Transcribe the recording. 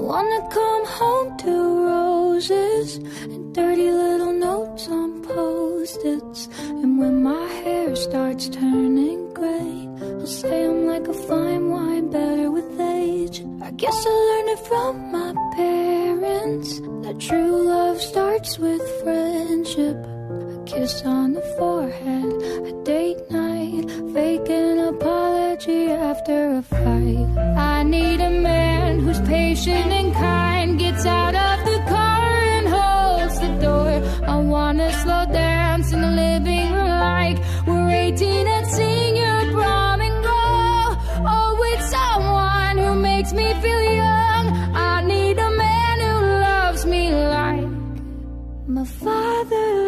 wanna come home to roses and dirty little notes on post-its. And when my hair starts turning gray, I'll say I'm like a fine wine, better with age. I guess I learned it from my parents, that true love starts with friendship. A kiss on the forehead, a date night, fake an apology after a fight. I need a man who's patient and kind, gets out of the car and holds the door. I wanna slow dance in the living room like we're 18 at senior prom and go. Oh, with someone who makes me feel young. I need a man who loves me like my father